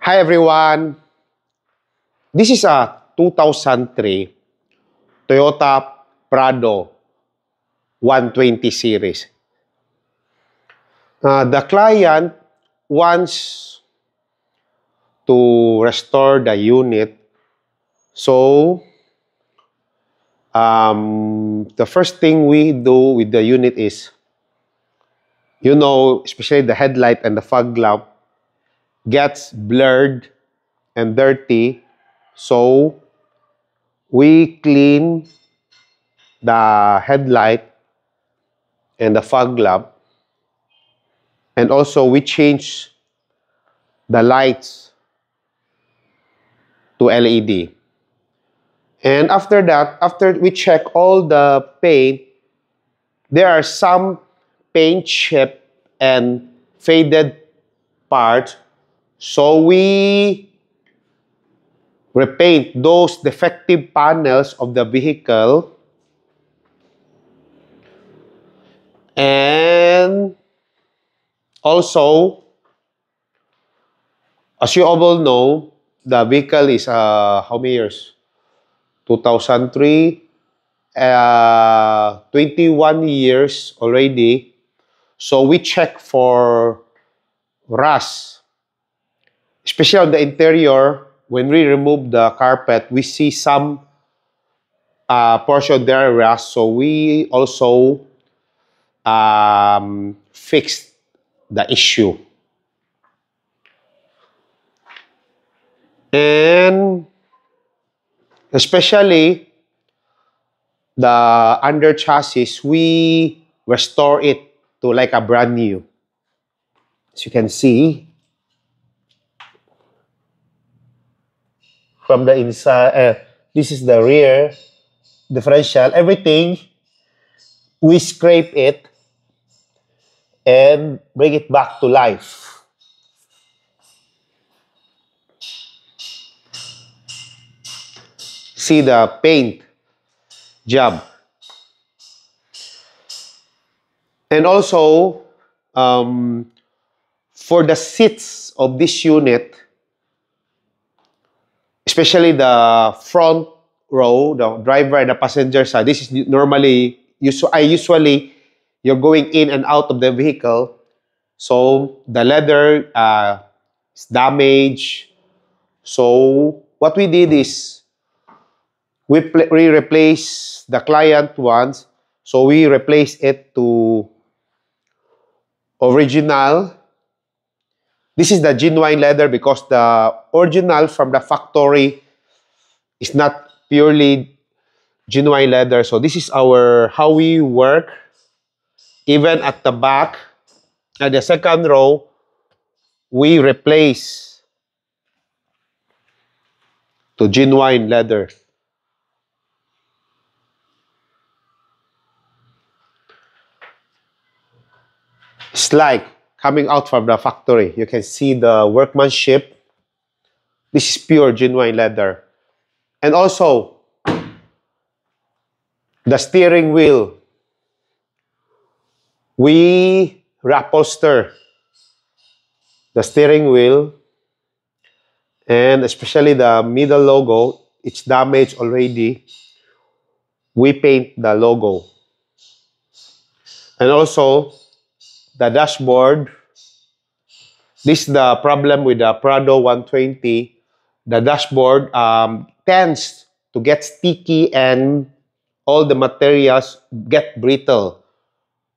Hi everyone. This is a 2003 Toyota Prado 120 series. The client wants to restore the unit. So, the first thing we do with the unit is, especially the headlight and the fog lamp gets blurred and dirty. So, we clean the headlight and the fog lamp, and also we change the lights to LED. And after that, after we check all the paint, there are some paint chip and faded parts. So we repaint those defective panels of the vehicle. And also, as you all know, the vehicle is how many years? 2003, 21 years already. So we check for rust, especially on the interior. When we remove the carpet, we see some portion there rust. So we also fixed the issue. And especially the under chassis, we restore it to like a brand new. As you can see, from the inside, this is the rear differential. Everything, we scrape it and bring it back to life. See the paint job. And also, for the seats of this unit, especially the front row, the driver and the passenger side, this is normally, usually, you're going in and out of the vehicle. So the leather is damaged. So what we did is, we replace the client once. So we replace it to original. This is the genuine leather because the original from the factory is not purely genuine leather. So this is how we work. Even at the back, at the second row, we replace to genuine leather. It's like coming out from the factory. You can see the workmanship. This is pure genuine leather. And also, the steering wheel, we reupholster the steering wheel, and especially the middle logo, it's damaged already. We paint the logo. And also, the dashboard, this is the problem with the Prado 120. The dashboard tends to get sticky and all the materials get brittle.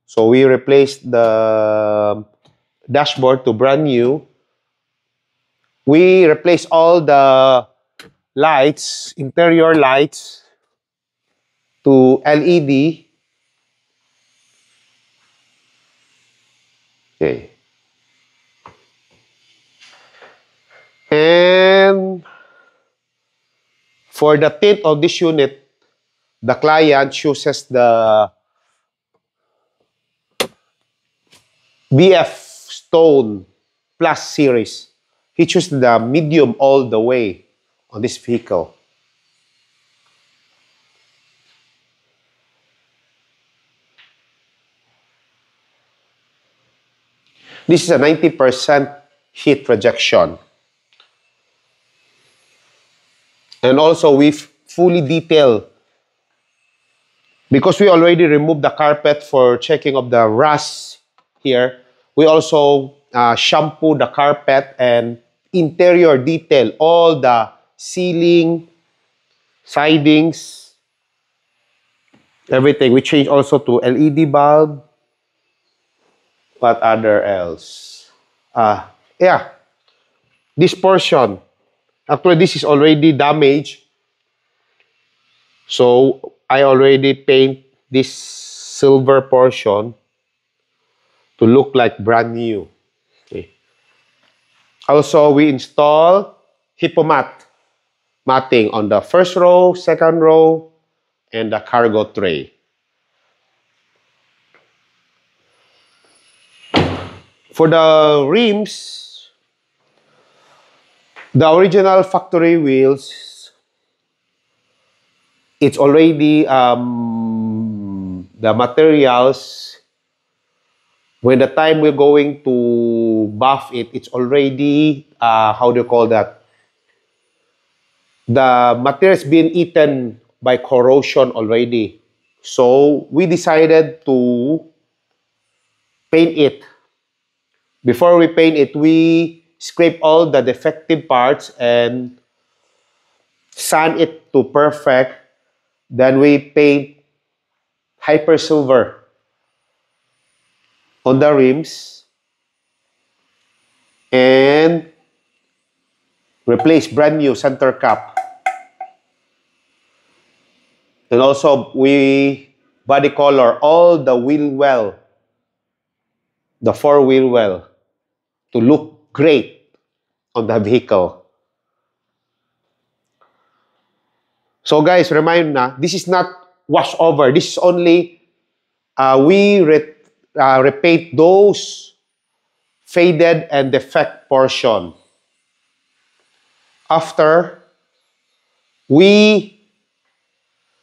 So we replaced the dashboard to brand new. We replaced all the lights, interior lights, to LED. Okay. And for the tint of this unit, the client chooses the BF Stone Plus series. He chose the medium all the way on this vehicle. This is a 90% heat rejection. And also, we fully detail, because we already removed the carpet for checking of the rust here. We also shampoo the carpet and interior detail, all the ceiling, sidings, everything. We change also to LED bulb. What other else? Yeah, this portion. Actually, this is already damaged. So, I already paint this silver portion to look like brand new. Okay. Also, we install Hippomat matting on the first row, second row, and the cargo tray. For the rims, the original factory wheels, it's already the materials. When the time we're going to buff it, it's already how do you call that? The material's been eaten by corrosion already. So we decided to paint it. Before we paint it, we scrape all the defective parts and sand it to perfect. Then we paint hyper silver on the rims and replace brand new center cap. And also we body color all the wheel well, the four wheel well, to look great on the vehicle. So guys, remind na, this is not wash over. This is only, repaint those faded and defect portion. After, we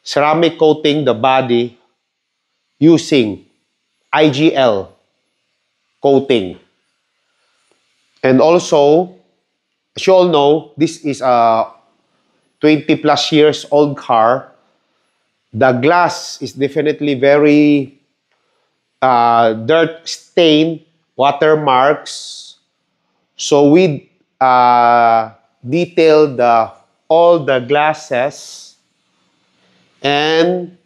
ceramic coating the body using IGL coating. And also, as you all know, this is a 20 plus years old car. The glass is definitely very dirt stain, watermarks. So we detailed all the glasses and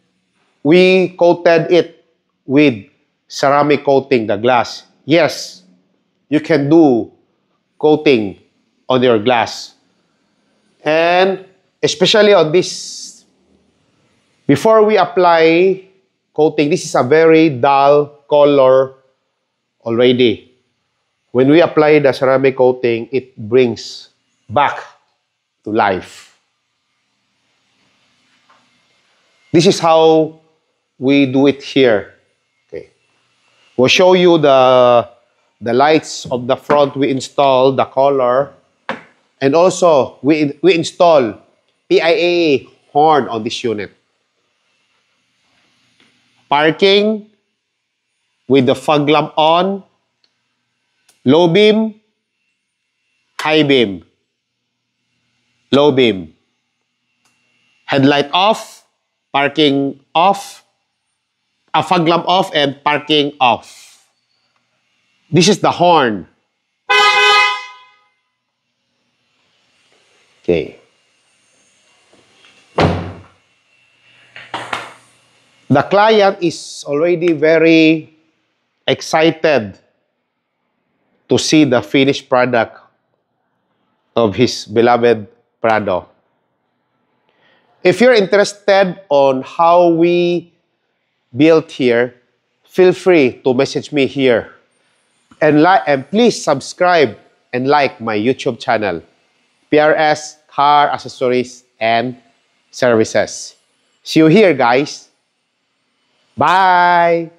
we coated it with ceramic coating, the glass. Yes, you can do coating on your glass. And especially on this, before we apply coating, this is a very dull color already. When we apply the ceramic coating, it brings back to life. This is how we do it here. Okay. We'll show you the lights of the front. We install the color. And also, we install PIA horn on this unit. Parking with the fog lamp on, low beam, high beam, low beam, headlight off, parking off, fog lamp off, and parking off. This is the horn. Okay. The client is already very excited to see the finished product of his beloved Prado. If you're interested on how we built here, feel free to message me here. And please subscribe and like my YouTube channel, PRS Car Accessories and Services. See you here, guys. Bye!